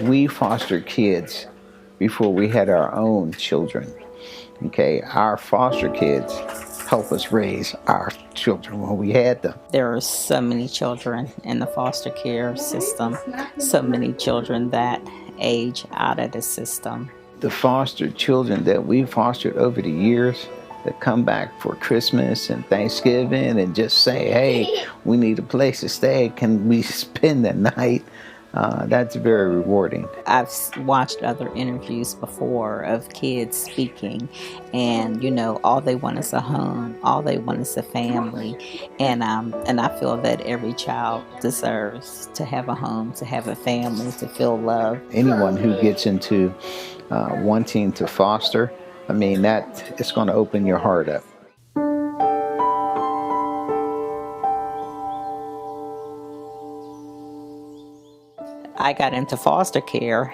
we fostered kids before we had our own children. Okay, our foster kids help us raise our children when we had them. There are so many children in the foster care system, so many children that age out of the system. The foster children that we fostered over the years that come back for Christmas and Thanksgiving and just say, hey, we need a place to stay, can we spend the night? That's very rewarding. I've watched other interviews before of kids speaking, and all they want is a home, all they want is a family, and I feel that every child deserves to have a home, to have a family, to feel love. Anyone who gets into wanting to foster, that it's going to open your heart up. I got into foster care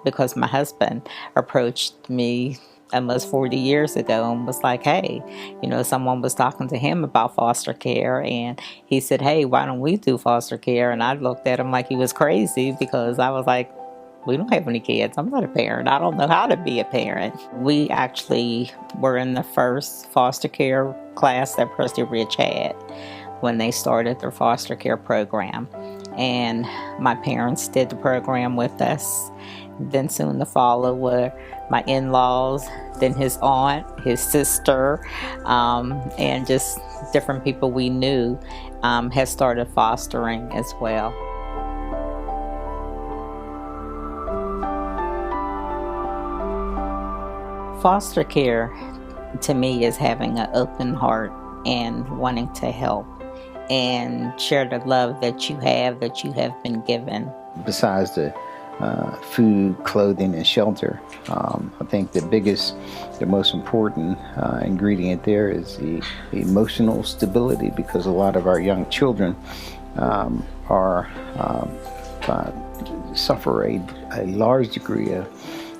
because my husband approached me almost 40 years ago and was like, hey, someone was talking to him about foster care, and he said, hey, why don't we do foster care? And I looked at him like he was crazy, because I was like, we don't have any kids. I'm not a parent. I don't know how to be a parent. We actually were in the first foster care class that Pressley Ridge had when they started their foster care program. And my parents did the program with us. Then soon to follow were my in-laws, then his aunt, his sister, and just different people we knew had started fostering as well. Foster care to me is having an open heart and wanting to help and share the love that you have been given. Besides the food, clothing, and shelter, I think the most important ingredient there is the emotional stability, because a lot of our young children suffer a large degree of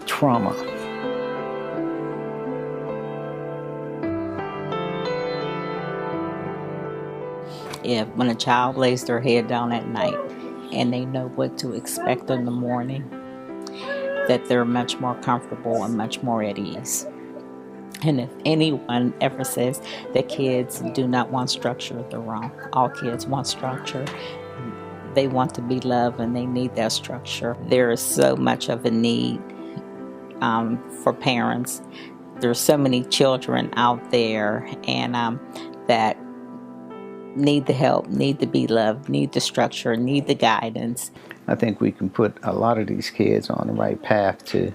trauma. When a child lays their head down at night and they know what to expect in the morning, that they're much more comfortable and much more at ease. And if anyone ever says that kids do not want structure, they're wrong. All kids want structure. They want to be loved, and they need that structure. There is so much of a need for parents. There's so many children out there, and that need the help, need to be loved, need the structure, need the guidance. I think we can put a lot of these kids on the right path to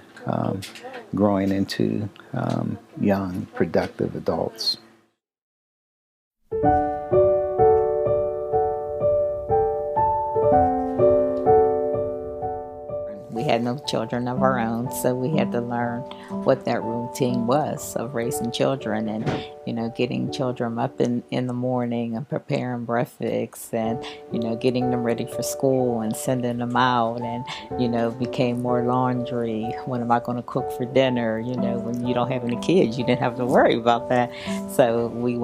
growing into young, productive adults. We had no children of our own, so we had to learn what that routine was of raising children, and getting children up in the morning and preparing breakfast, and getting them ready for school and sending them out, and became more laundry. When am I going to cook for dinner? When you don't have any kids, you didn't have to worry about that. So we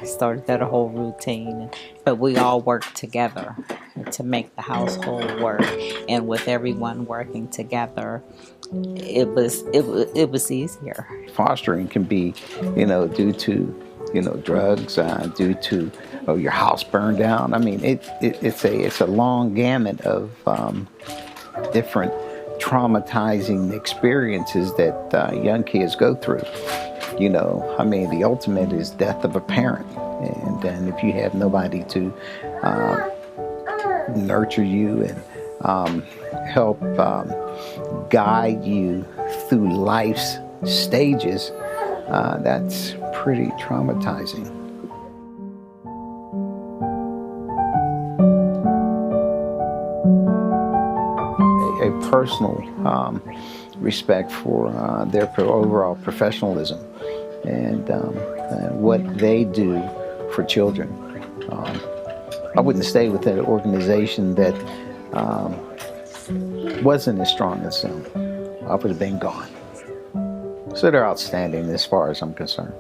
started that whole routine, but we all worked together to make the household work, and with everyone working together, it was easier. Fostering can be, due to, drugs, due to your house burned down. It's a long gamut of different traumatizing experiences that young kids go through. The ultimate is death of a parent, and then if you have nobody to nurture you and help guide you through life's stages, that's pretty traumatizing. A personal respect for their overall professionalism and what they do for children. I wouldn't stay with an organization that wasn't as strong as them. I would have been gone. So they're outstanding as far as I'm concerned.